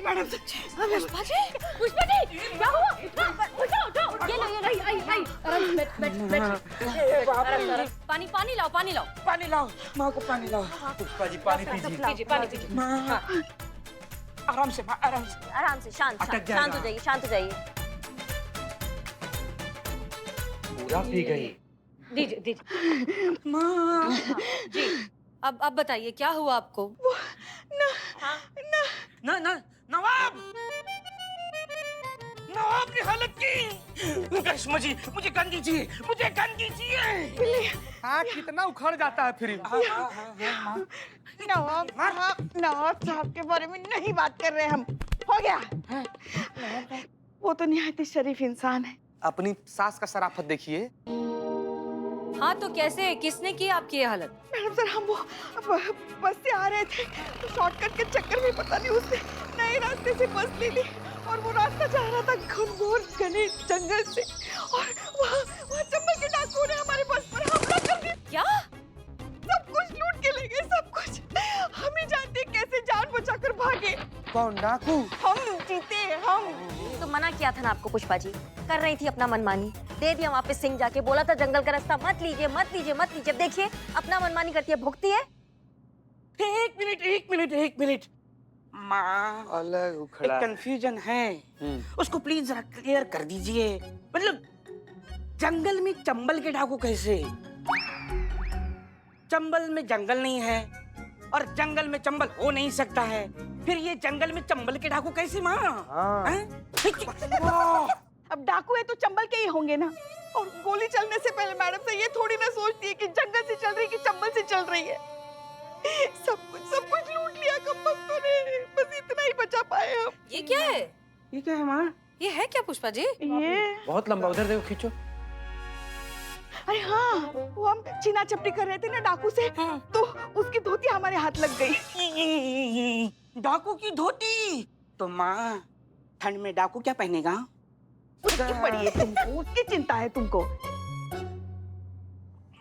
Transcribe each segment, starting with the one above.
Madam sir. Pushpa ji, Pushpa ji, क्या हुआ? उठो। ये लो, आई, आराम से बैठ। पानी लाओ। पानी लाओ, माँ को पानी लाओ। पुष्पा जी पानी पीजिए। पानी पीजिए। माँ आराम से माँ, आराम से। आराम से, शांत हो जाइए। पूरा पी गई। दीजिए। माँ जी, अब बताइए क्या हुआ आपको? नवाब ने हालत की। करिश्मा जी, मुझे गन दीजिए। हाँ, कितना उखड़ जाता है फिर। नवाब साहब के बारे में नहीं बात कर रहे हम। हो गया। वो तो निहायत ही शरीफ इंसान है। अपनी सास का शराफत देखिए। हाँ तो कैसे, किसने की आपकी ये हालत? मैडम सर, हम वो बस से आ रहे थे तो शॉर्टकट के चक्कर में पता नहीं उसने नए रास्ते से बस ले ली और वो रास्ता जा रहा था घनघोर घने जंगल से और वहाँ चंबल के डाकुओं ने हमारे बस पर हमला कर दिया। क्या? सब कुछ लूट के ले गए, सब कुछ। हम ही जानते हैं कैसे जान बचाकर भागे। कौन डाकू? हम जीते, हम। तो मना किया था ना आपको पुष्पा जी, कर रही थी अपना मनमानी। दे दिया वापस सिंह जाके, बोला था जंगल का रास्ता मत लीजिए। देखिए अपना मनमानी करती है, भुगती है। एक मिनट माँ, अलग एक उखड़ा। कंफ्यूजन है, उसको प्लीज जरा क्लियर कर दीजिए। मतलब जंगल में चंबल के डाकू कैसे? चंबल में जंगल नहीं है और जंगल में चंबल हो नहीं सकता है, फिर ये जंगल में चंबल के डाकू कैसे माँ? हाँ। अब डाकू है तो चंबल के ही होंगे ना। और गोली चलने से पहले मैडम से ये थोड़ी ना सोचती है कि जंगल से चल रही है कि चंबल से चल रही है। सब कुछ लूट लिया कमबख्तों ने, बस इतना ही बचा पाए हम। ये क्या है? ये क्या है माँ? ये है क्या पुष्पा जी? ये बहुत लंबा, उधर देखो, खींचो। अरे हाँ, वो हम छीना चपटी कर रहे थे ना डाकू से, तो उसकी धोती हमारे हाथ लग गई। डाकू की धोती? तो माँ ठंड में डाकू क्या पहनेगा? उसकी पड़ी है तुमको, उसकी चिंता है तुमको।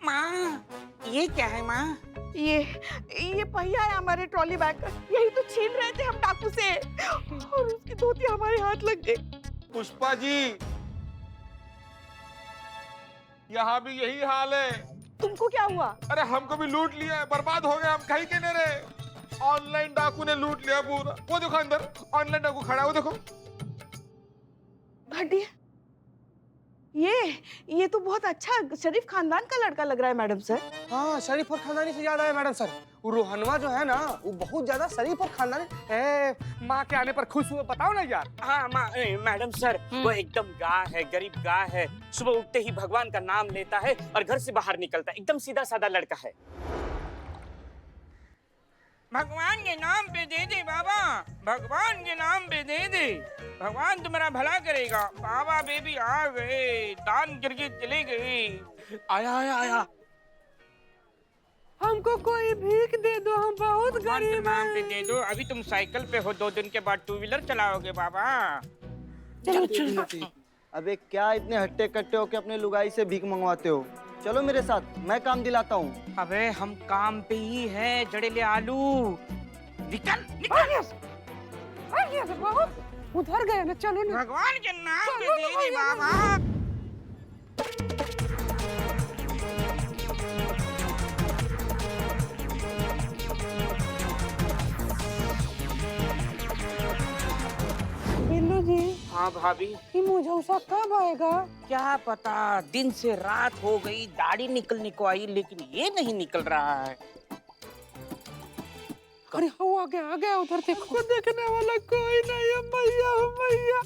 माँ ये क्या है माँ? ये पहिया है हमारे ट्रॉली बैग का, यही तो छीन रहे थे हम डाकू से और उसकी धोती हमारे हाथ लग गई। पुष्पा जी, यहाँ भी यही हाल है। तुमको क्या हुआ? अरे हमको भी लूट लिया है, बर्बाद हो गए हम, कहीं के नहीं रहे। ऑनलाइन डाकू ने लूट लिया पूरा। वो देखो अंदर ऑनलाइन डाकू खड़ा है, वो देखो। घटिया, ये तो बहुत अच्छा शरीफ खानदान का लड़का लग रहा है मैडम सर। हाँ, शरीफ और खानदानी से याद आया मैडम सर, वो रोहनवा जो है ना, वो बहुत ज्यादा शरीफ और खानदानी है। माँ के आने पर खुश हुए, बताओ ना यार। हाँ मैडम सर, वो एकदम गाय है, गरीब गाय है। सुबह उठते ही भगवान का नाम लेता है और घर से बाहर निकलता है। एकदम सीधा साधा लड़का है। भगवान के नाम पे दे दे बाबा, भगवान के नाम पे दे दे, भगवान तुम्हारा भला करेगा। बाबा बेबी आ गए, दान करके चले गए। आया हमको कोई भीख दे दो, हम बहुत भगवान के नाम पे दे दो। अभी तुम साइकिल पे हो, 2 दिन के बाद 2 व्हीलर चलाओगे बाबा। चलो। अबे क्या इतने हट्टे कट्टे होके अपने लुगाई से भीख मंगवाते हो? चलो मेरे साथ, मैं काम दिलाता हूँ। अबे हम काम पे ही है, जड़ेले आलू। निकल उधर गए ना, चलो ना। भगवान के नाम पे दे दे बाबा। बिल्लू जी, हाँ भाभी, ये मुझौसा कब आएगा? क्या पता, दिन से रात हो गई, दाढ़ी निकलने को आई लेकिन ये नहीं निकल रहा है। अरे हो आ गया उधर देखो। देखने वाला कोई नहीं है, मैया।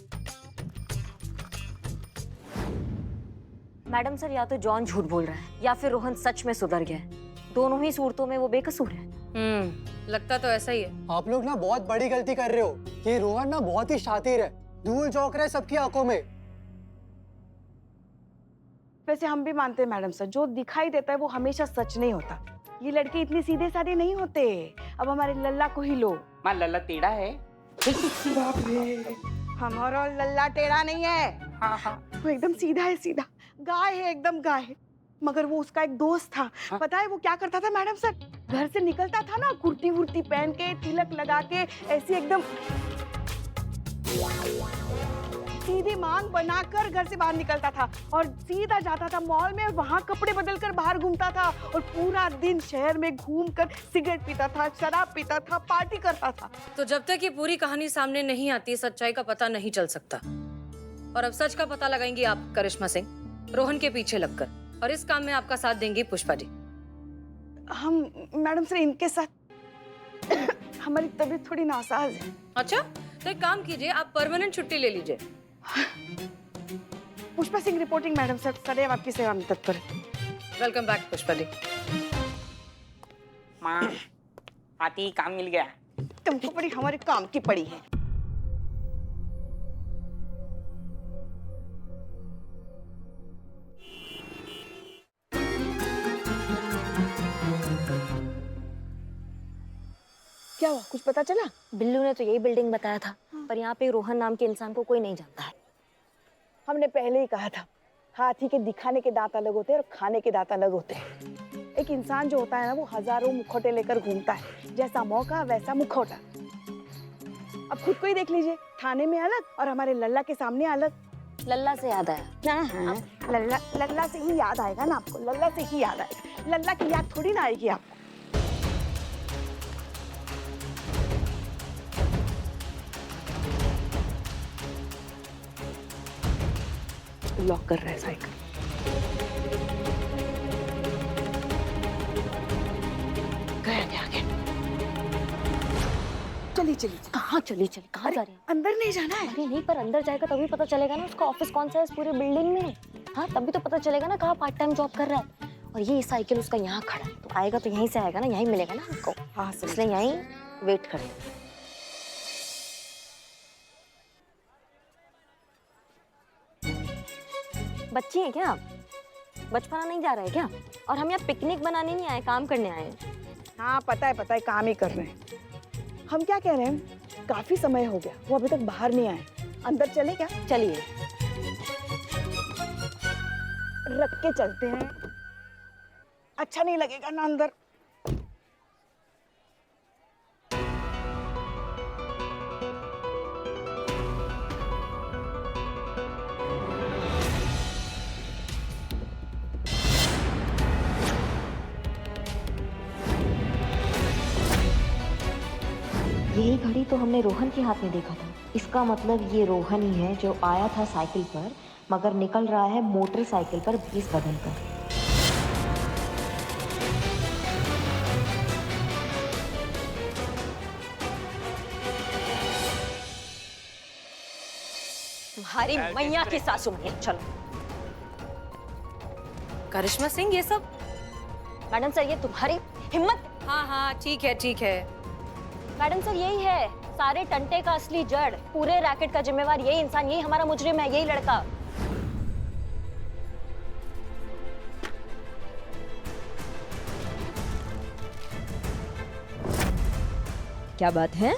मैडम सर, या तो जॉन झूठ बोल रहा है या फिर रोहन सच में सुधर गया है। दोनों ही सूरतों में वो बेकसूर है। लगता तो ऐसा ही है। आप लोग ना बहुत बड़ी गलती कर रहे हो। ये रोहन ना बहुत ही शातिर है, धूल झोंक रहा है सबकी आंखों में। वैसे हम भी मानते हैं मैडम सर, जो दिखाई देता है वो हमेशा सच नहीं होता। ये लड़के इतने सीधे साधे नहीं होते। अब हमारे लल्ला को ही लो। माँ लल्ला टेढ़ा है। हमारा लल्ला टेढ़ा नहीं है। हाँ। वो एकदम सीधा है, सीधा गाय है, एकदम गाय है। मगर वो उसका एक दोस्त था। पता है वो क्या करता था मैडम सर? घर से निकलता था ना, कुर्ती वुर्ती पहन के, तिलक लगा के, ऐसे एकदम सीधी मांग बनाकर घर से बाहर निकलता था और सीधा जाता था मॉल में, वहाँ कपड़े बदलकर बाहर घूमता था और पूरा दिन शहर में घूमकर सिगरेट पीता था, शराब पीता था, पार्टी करता था। तो जब तक ये पूरी कहानी सामने नहीं आती, सच्चाई का पता नहीं चल सकता। और अब सच का पता लगाएंगी आप करिश्मा सिंह, रोहन के पीछे लगकर, और इस काम में आपका साथ देंगी पुष्पा जी। हम मैडम सर इनके साथ हमारी तबीयत थोड़ी नासाज है। अच्छा, तो एक काम कीजिए, आप परमानेंट छुट्टी ले लीजिए। Pushpa Singh reporting madam sir, सदैव आपकी सेवा में तत्पर। Welcome back Pushpa ji. माँ आती काम मिल गया। तुमको बड़ी हमारे काम की पड़ी है। क्या हुआ, कुछ पता चला? बिल्लू ने तो यही बिल्डिंग बताया था, पर यहाँ पे रोहन नाम के इंसान को कोई नहीं जानता है। हमने पहले ही कहा था, हाथी के दिखाने के दांत अलग होते हैं और खाने के दांत अलग होते हैं। एक इंसान जो होता है ना, वो हजारों मुखौटे लेकर घूमता है, जैसा मौका वैसा मुखौटा। अब खुद को ही देख लीजिए, थाने में अलग और हमारे लल्ला के सामने अलग। लल्ला से याद आया, लल्ला से ही याद आएगा ना आपको, लल्ला से ही याद आएगा। लल्ला की याद थोड़ी ना आएगी आपको। लॉक कर रहा है साइकिल। गया क्या आगे? चलिए चलिए। कहाँ चली कहाँ जा रही है? अंदर नहीं जाना है। अरे नहीं, पर अंदर जाएगा तभी पता चलेगा ना उसका ऑफिस कौन सा है इस पूरे बिल्डिंग में। हाँ, तभी तो पता चलेगा ना कहाँ पार्ट टाइम जॉब कर रहा है। और ये साइकिल उसका यहाँ खड़ा है, तो आएगा तो यहीं से आएगा ना, यहीं मिलेगा ना हमको। हाँ, इसलिए यहीं वेट करें। बच्ची है क्या आप? बचपना नहीं जा रहा है क्या? और हम यहाँ पिकनिक बनाने नहीं आए, काम करने आए हैं। हाँ पता है, काम ही कर रहे हैं। हम क्या कह रहे हैं, काफी समय हो गया, वो अभी तक बाहर नहीं आए। अंदर चले क्या? चलिए। रख के चलते हैं, अच्छा नहीं लगेगा ना अंदर। यही घड़ी तो हमने रोहन के हाथ में देखा था। इसका मतलब ये रोहन ही है जो आया था साइकिल पर, मगर निकल रहा है मोटरसाइकिल पर भेस बदलकर। तुम्हारी मैया की सासू में। चलो करिश्मा सिंह, ये सब? मैडम सर, ये तुम्हारी हिम्मत। हाँ हाँ, ठीक है ठीक है। मैडम सर, यही है सारे टंटे का असली जड़, पूरे रैकेट का जिम्मेवार यही इंसान, यही हमारा मुजरिम है, यही लड़का। क्या बात है?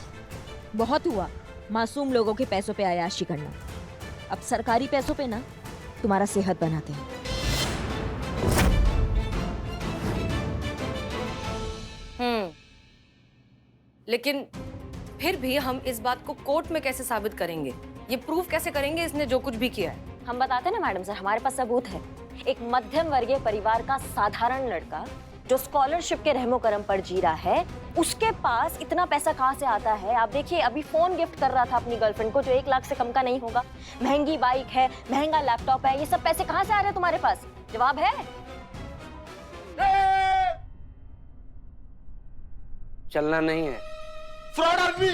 बहुत हुआ मासूम लोगों के पैसों पे अयाशी करना। अब सरकारी पैसों पे ना तुम्हारा सेहत बनाते हैं। लेकिन फिर भी हम इस बात को कोर्ट में कैसे साबित करेंगे? ये प्रूफ कैसे करेंगे इसने जो कुछ भी किया है? हम बताते ना मैडम सर, हमारे पास सबूत है। एक मध्यम वर्गीय परिवार का साधारण लड़का जो स्कॉलरशिप के रहमो करम पर जी रहा है, उसके पास इतना पैसा कहाँ से आता है? आप देखिए, अभी फोन गिफ्ट कर रहा था अपनी गर्लफ्रेंड को जो 1 लाख से कम का नहीं होगा। महंगी बाइक है, महंगा लैपटॉप है, ये सब पैसे कहाँ से आ रहे हैं तुम्हारे पास? जवाब है? चलना नहीं है। फ्रॉड आदमी,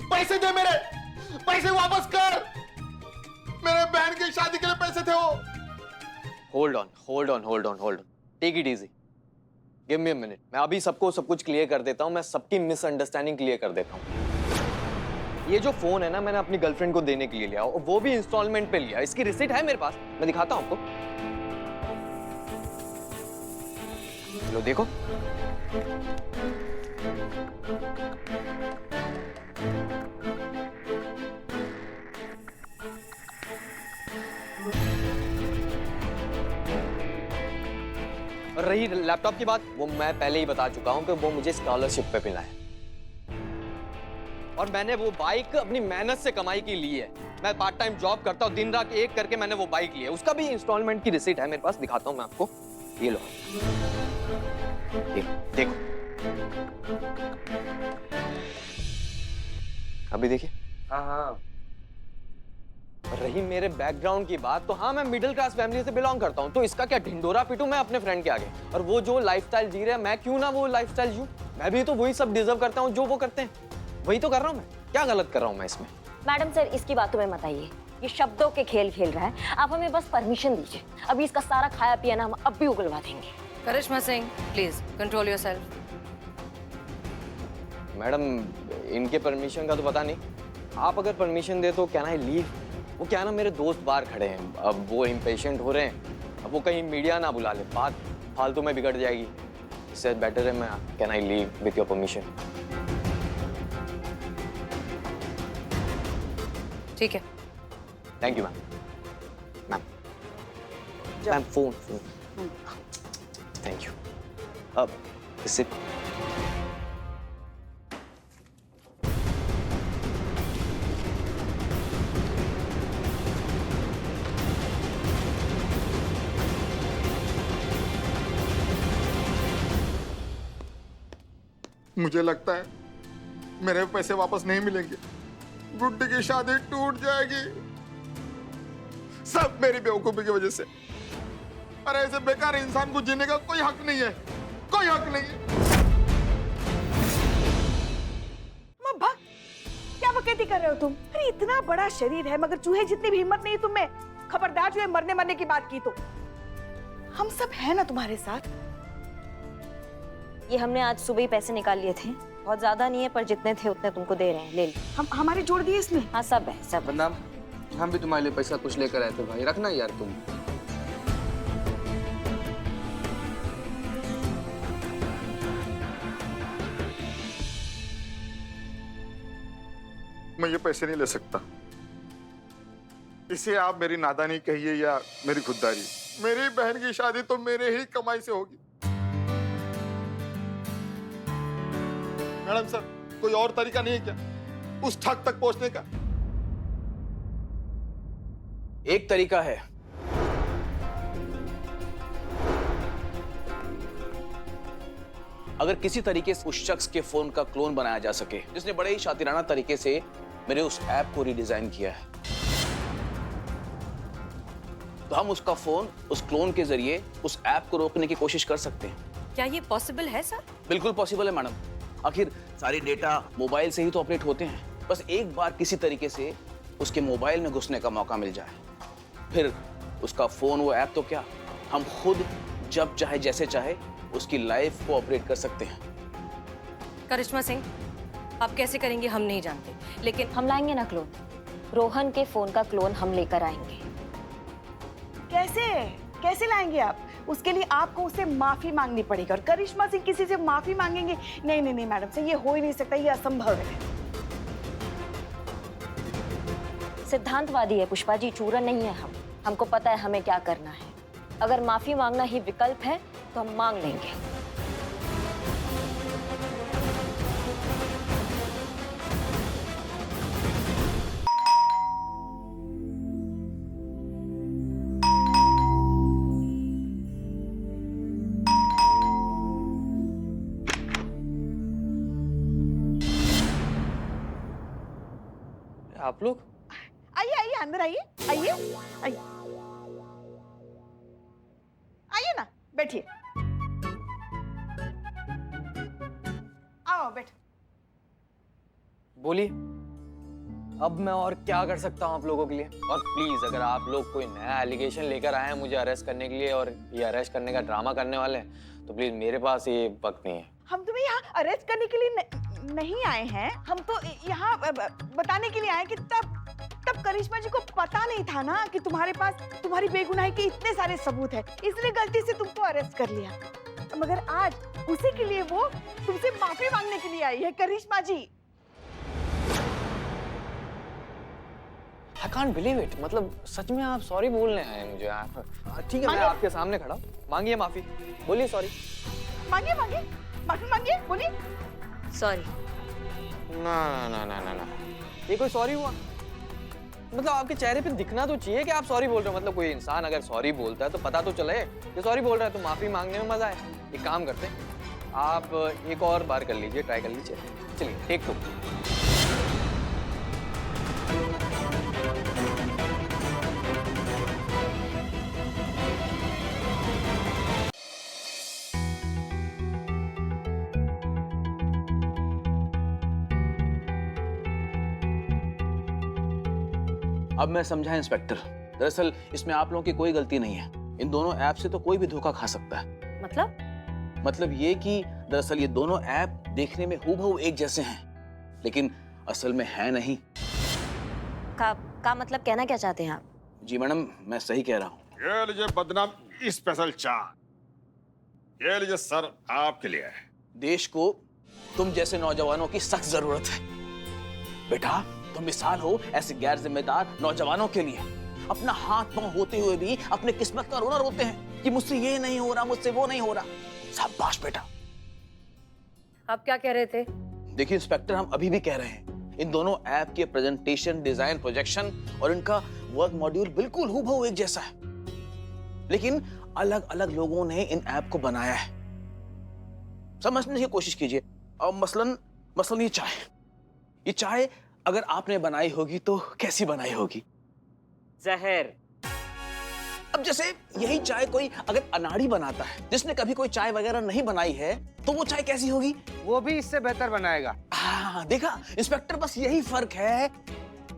पैसे दे मेरे, पैसे वापस कर। मेरे बहन की शादी के लिए पैसे थे वो। hold on. Take it easy. Give me a minute. मैं अभी सबको सब कुछ क्लियर कर देता हूँ। मैं सबकी मिसअंडरस्टैंडिंग क्लियर कर देता हूँ। ये जो फोन है ना, मैंने अपनी गर्लफ्रेंड को देने के लिए लिया, और वो भी इंस्टॉलमेंट पे लिया। इसकी रिसीट है मेरे पास, मैं दिखाता हूँ आपको। लो देखो। और रही लैपटॉप की बात, वो मैं पहले ही बता चुका हूं कि वो मुझे स्कॉलरशिप पे मिला है। और मैंने वो बाइक अपनी मेहनत से कमाई की ली है। मैं पार्ट टाइम जॉब करता हूँ, दिन रात एक करके मैंने वो बाइक ली है। उसका भी इंस्टॉलमेंट की रिसीट है मेरे पास, दिखाता हूँ मैं आपको। ये लो, ये देखो, अभी देखिए। हाँ हाँ। रही मेरे बैकग्राउंड की बात, तो हाँ मैं मिडिल क्लास फैमिली से बिलोंग करता हूँ, तो इसका क्या ढिंडोरा पीटूं मैं अपने फ्रेंड के आगे? और वो जो लाइफस्टाइल जी रहे हैं, मैं क्यों ना वो लाइफस्टाइल जीऊं? मैं भी तो वही सब डिजर्व करता हूँ जो वो करते हैं, वही तो कर रहा हूँ मैं। क्या गलत कर रहा हूँ मैं इसमें? मैडम सर, इसकी बातों में मत आइए, ये शब्दों के खेल खेल रहा है। आप हमें बस परमिशन दीजिए, अभी इसका सारा खाया पिया ना हम अब भी उगलवा देंगे। Karishma Singh, please control yourself. Madam, इनके परमिशन का तो पता नहीं, आप अगर परमिशन दे तो कैन आई लीव? वो क्या ना, मेरे दोस्त बाहर खड़े हैं, अब वो इम्पेशेंट हो रहे हैं, अब वो कहीं मीडिया ना बुला ले, बात फालतू में बिगड़ जाएगी। इससे बेटर है मैं, can I leave with your permission? ठीक है। Thank you ma'am. Ma'am phone thank you. अब इससे मुझे लगता है मेरे पैसे वापस नहीं मिलेंगे, गुड्डी की शादी टूट जाएगी, सब मेरी बेवकूफी की वजह से। अरे ऐसे बेकार इंसान को जीने का कोई हक नहीं है, कोई हक नहीं है। भाग, क्या बकैती कर रहे हो तुम? अरे इतना बड़ा शरीर है मगर चूहे जितनी भी हिम्मत नहीं तुम में। खबरदार जो मरने मरने की बात की तो हम सब है ना तुम्हारे साथ। ये हमने आज सुबह ही पैसे निकाल लिए थे, बहुत ज्यादा नहीं है पर जितने थे उतने तुमको दे रहे हैं, ले लो। हम हमारे जोड़ दिए इसमें। हाँ सब है, सब है। बदनाम, हम भी तुम्हारे लिए पैसा कुछ लेकर आए थे भाई, रखना यार तुम। मैं ये पैसे नहीं ले सकता, इसे आप मेरी नादानी कहिए या मेरी खुददारी। मेरी बहन की शादी तो मेरे ही कमाई से होगी। मैडम सर, कोई और तरीका नहीं है क्या उस ठग तक पहुंचने का? एक तरीका है, अगर किसी तरीके से उस शख्स के फोन का क्लोन बनाया जा सके जिसने बड़े ही शातिराना तरीके से मेरे उस ऐप को रिडिजाइन किया है, तो हम उसका फोन उस क्लोन के जरिए उस ऐप को रोकने की कोशिश कर सकते हैं। क्या ये पॉसिबल है सर? बिल्कुल पॉसिबल है मैडम, आखिर सारी डेटा मोबाइल से ही तो ऑपरेट होते हैं। बस एक बार किसी तरीके से उसके मोबाइल में घुसने का मौका मिल जाए, फिर उसका फोन, वो ऐप तो क्या, हम खुद जब चाहे जैसे चाहे उसकी लाइफ को ऑपरेट कर सकते हैं। करिश्मा सिंह, आप कैसे करेंगे हम नहीं जानते, लेकिन हम लाएंगे ना क्लोन, रोहन के फोन का क्लोन हम लेकर आएंगे। कैसे कैसे लाएंगे आप? उसके लिए आपको उससे माफी मांगनी पड़ेगी और करिश्मा सिंह किसी से माफी मांगेंगे? नहीं नहीं नहीं मैडम से ये हो ही नहीं सकता, ये असंभव है। सिद्धांतवादी है पुष्पा जी, चूरन नहीं है हम, हमको पता है हमें क्या करना है। अगर माफी मांगना ही विकल्प है तो हम मांग लेंगे। आप लोग आइए आइए अंदर आइए, आइए आइए आइए ना, बैठिए। आओ बैठ। बोलिए, अब मैं और क्या कर सकता हूँ आप लोगों के लिए? और प्लीज, अगर आप लोग कोई नया एलिगेशन लेकर आए हैं मुझे अरेस्ट करने के लिए और ये अरेस्ट करने का ड्रामा करने वाले हैं, तो प्लीज मेरे पास ये वक्त नहीं है। हम तुम्हें यहाँ अरेस्ट करने के लिए नहीं आए हैं, हम तो यहाँ बताने के लिए आए कि तब करिश्मा जी को पता नहीं था ना कि तुम्हारे पास तुम्हारी बेगुनाही के इतने सारे सबूत हैं, इसलिए गलती से तुमको अरेस्ट कर लिया। मगर आज उसी के लिए वो तुमसे माफी मांगने के लिए आई है करिश्मा जी। I can't believe it, मतलब सच में आप सॉरी बोलने आए हैं मुझे? ठीक है, मैं आपके सामने खड़ा हूँ, मांगिए माफी, बोलिए सॉरी। मांगिए मांगिए, माफी मांगिए, बोलिए सॉरी। ना ना ना ना ना, ये कोई सॉरी हुआ? मतलब आपके चेहरे पे दिखना तो चाहिए कि आप सॉरी बोल रहे हो। मतलब कोई इंसान अगर सॉरी बोलता है तो पता तो चले कि सॉरी बोल रहा है, तो माफी मांगने में मजा है। एक काम करते हैं, आप एक और बार कर लीजिए, ट्राई कर लीजिए। चलिए, टेक 2। अब मैं समझा इंस्पेक्टर, दरअसल इसमें आप लोगों की कोई गलती नहीं है। इन दोनों ऐप से तो कोई भी धोखा खा सकता है। मतलब ये कि दरअसल ये दोनों ऐप देखने में हूबहू एक जैसे हैं, लेकिन असल में है नहीं। का मतलब कहना क्या चाहते हैं आप? जी मैडम, मैं सही कह रहा हूँ। ये लीजिए बदनाम स्पेशल चाय, ये लीजिए सर आपके लिए है। देश को तुम जैसे नौजवानों की सख्त जरूरत है बेटा। तुम मिसाल हो ऐसे गैर जिम्मेदार नौजवानों के लिए। अपना हाथ पांव होते हुए भी अपने किस्मत का रोना रोते हैं कि मुझसे ये नहीं हो रहा, मुझसे वो नहीं हो रहा। शाबाश बेटा। आप क्या कह रहे थे? देखिए इंस्पेक्टर, हम अभी भी कह रहे हैं, इन दोनों ऐप के प्रेजेंटेशन, डिजाइन, प्रोजेक्शन और इनका वर्क मॉड्यूल बिल्कुल हूबहू एक जैसा है, लेकिन अलग अलग लोगों ने इन ऐप को बनाया है। समझने की कोशिश कीजिए। और मसलन ये चाय अगर आपने बनाई होगी तो कैसी बनाई होगी? जहर। अब जैसे यही चाय कोई अगर अनाड़ी बनाता है, जिसने कभी कोई चाय वगैरह नहीं बनाई है, तो वो चाय कैसी होगी? वो भी इससे बेहतर बनाएगा। हाँ देखा इंस्पेक्टर, बस यही फर्क है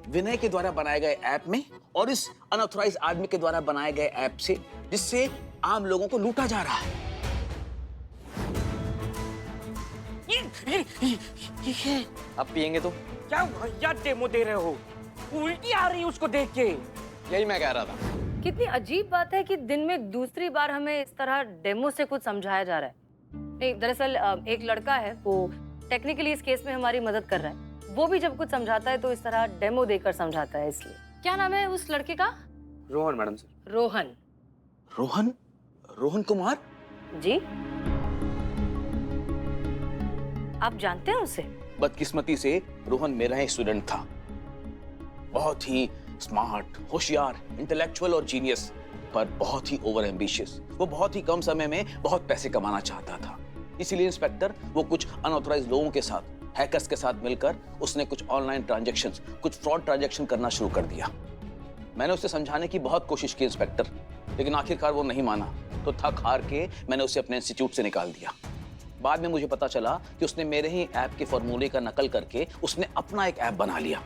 विनय के द्वारा बनाए गए ऐप में और इस अनऑथराइज्ड आदमी के द्वारा बनाए गए ऐप से, जिससे आम लोगों को लूटा जा रहा है। आप पियेंगे तो? क्या भैया डेमो दे रहे हो? उल्टी आ रही उसको देख के। यही मैं कह रहा था। कितनी अजीब बात है कि दिन में दूसरी बार हमें इस तरह डेमो से कुछ समझाया जा रहा है। नहीं, दरअसल एक लड़का है, वो टेक्निकली इस केस में हमारी मदद कर रहा है। वो भी जब कुछ समझाता है तो इस तरह डेमो देकर समझाता है। इसलिए क्या नाम है उस लड़के का? Rohan madam sir. रोहन। रोहन कुमार जी, आप जानते हैं उसे? बदकिस्मती से रोहन मेरा ही स्टूडेंट था। बहुत ही स्मार्ट, होशियार, इंटेलेक्चुअल और जीनियस, पर बहुत ही ओवर एम्बिशियस। वो बहुत ही कम समय में बहुत पैसे कमाना चाहता था। इसीलिए इंस्पेक्टर वो कुछ अनऑथराइज्ड लोगों के साथ, हैकर्स के साथ मिलकर उसने कुछ ऑनलाइन ट्रांजैक्शंस, कुछ फ्रॉड ट्रांजैक्शन करना शुरू कर दिया। मैंने उसे समझाने की बहुत कोशिश की इंस्पेक्टर, लेकिन आखिरकार वो नहीं माना। तो थक हार के मैंने उसे अपने इंस्टीट्यूट से निकाल दिया। बाद में मुझे पता चला कि उसने मेरे ही ऐप के फॉर्मूले का नकल करके उसने अपना एक ऐप बना लिया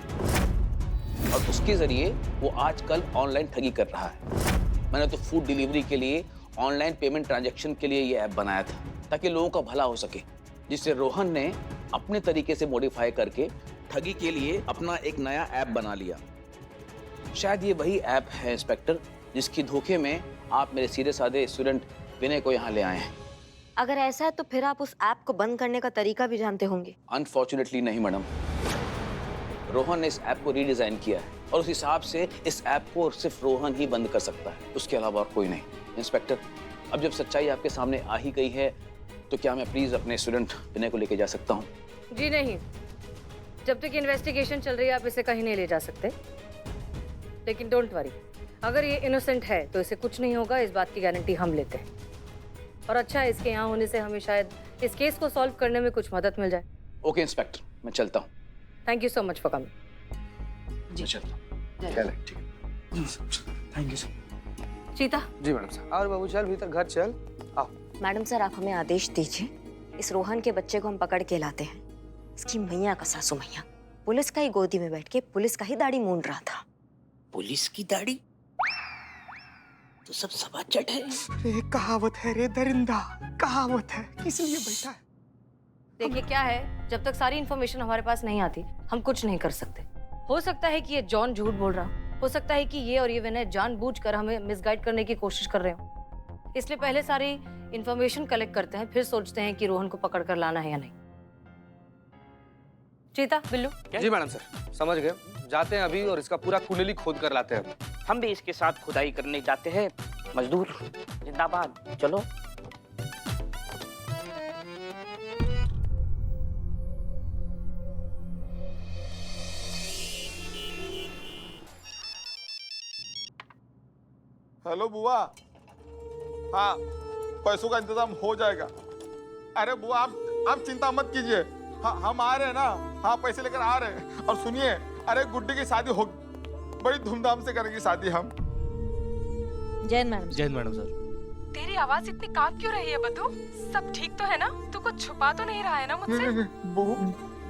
और उसके जरिए वो आजकल ऑनलाइन ठगी कर रहा है। मैंने तो फूड डिलीवरी के लिए, ऑनलाइन पेमेंट ट्रांजैक्शन के लिए ये ऐप बनाया था, ताकि लोगों का भला हो सके, जिससे रोहन ने अपने तरीके से मॉडिफाई करके ठगी के लिए अपना एक नया ऐप बना लिया। शायद ये वही ऐप है इंस्पेक्टर, जिसकी धोखे में आप मेरे सीधे साधे स्टूडेंट विनय को यहाँ ले आए हैं। अगर ऐसा है तो फिर आप उस ऐप को बंद करने का तरीका भी जानते होंगे। अनफॉर्चुनेटली नहीं मैडम, रोहन ने इस ऐप को रीडिजाइन किया है और उस हिसाब से इस ऐप को सिर्फ रोहन ही बंद कर सकता है, उसके अलावा और कोई नहीं। इंस्पेक्टर, अब जब सच्चाई आपके सामने आ ही गई है तो क्या मैं प्लीज अपने स्टूडेंट विनय को लेके जा सकता हूँ? जी नहीं, जब तक इन्वेस्टिगेशन चल रही है आप इसे कहीं नहीं ले जा सकते। लेकिन डोंट वरी, अगर ये इनोसेंट है तो इसे कुछ नहीं होगा, इस बात की गारंटी हम लेते हैं। और अच्छा है, इसके यहाँ होने से हमें शायद इस केस को सॉल्व करने में कुछ मदद मिल जाए। ओके इंस्पेक्टर, मैं चलता हूँ। Thank you so much for coming. मैं चलता हूँ। Thank you sir. चीता। जी मैडम सर। और बाबू चल भीतर, घर चल। आओ। मैडम सर, आप हमें आदेश दीजिए, इस रोहन के बच्चे को हम पकड़ के लाते हैं। इसकी मैया का सासू मैया पुलिस का ही गोदी में बैठ के पुलिस का ही दाढ़ी मूंड रहा था। पुलिस की दाढ़ी तो सब सबाचट है। अरे कहावत है रे दरिंदा, कहावत है, किस लिए बैठा है? देखिए क्या है, जब तक सारी इन्फॉर्मेशन हमारे पास नहीं आती हम कुछ नहीं कर सकते। हो सकता है कि ये जॉन झूठ बोल रहा हो सकता है कि ये और ये विनय जानबूझकर हमें मिसगाइड करने की कोशिश कर रहे हो। इसलिए पहले सारी इन्फॉर्मेशन कलेक्ट करते हैं, फिर सोचते हैं कि रोहन को पकड़ कर लाना है या नहीं। चीता, बिल्लू। जी मैडम सर, समझ गए। जाते हैं अभी और इसका पूरा कुंडली खोद कर लाते हैं। हम भी इसके साथ खुदाई करने जाते हैं। मजदूर जिंदाबाद। चलो। हेलो बुआ। हाँ, पैसों का इंतजाम हो जाएगा। अरे बुआ आप चिंता मत कीजिए। हाँ, हम आ रहे हैं ना। हाँ, पैसे लेकर आ रहे हैं। और सुनिए, अरे गुड्डी की शादी हो, बड़ी धूमधाम से करेंगे शादी हम। जय मैडम। जय मैडम सर। तेरी आवाज इतनी कांप क्यों रही है बद्दू? सब ठीक तो है ना? तू कुछ छुपा तो नहीं रहा है ना मुझसे?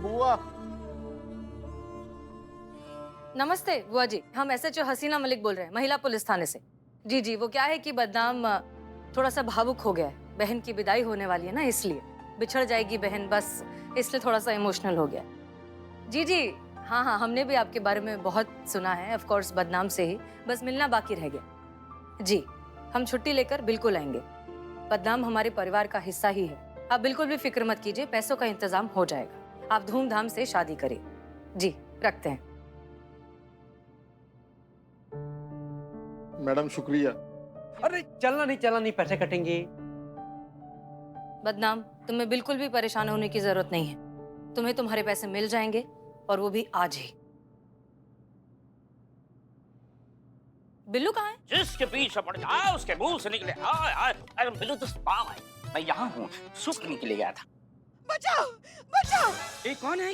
बुआ। नमस्ते बुआ जी, हम SHO हसीना मलिक बोल रहे हैं, महिला पुलिस थाने से। जी जी, वो क्या है कि बदनाम थोड़ा सा भावुक हो गया है। बहन की विदाई होने वाली है ना, इसलिए बिछड़ जाएगी बहन, बस इसलिए थोड़ा सा इमोशनल हो गया। जी जी, हाँ हाँ, हमने भी आपके बारे में बहुत सुना है, ऑफ कोर्स बदनाम से ही, बस मिलना बाकी रह गया। जी, हम छुट्टी लेकर बिल्कुल आएंगे। बदनाम हमारे परिवार का हिस्सा ही है, आप बिल्कुल भी फिक्र मत कीजिए, पैसों का इंतजाम हो जाएगा। आप धूमधाम से शादी करिए। जी, रखते हैं। मैडम शुक्रिया। अरे चलना नहीं, पैसे कटेंगे। बदनाम, तुम्हें बिल्कुल भी परेशान होने की जरूरत नहीं है। तुम्हें तुम्हारे पैसे मिल जाएंगे, और वो भी आज ही। बिल्लू कहाँ है? जिसके पीछे पड़ जाए उसके मुंह से निकले हाय हाय। अरे बिल्लू तो मैं यहाँ हूँ, सुख के लिए गया था। बचाओ बचाओ। ये कौन है?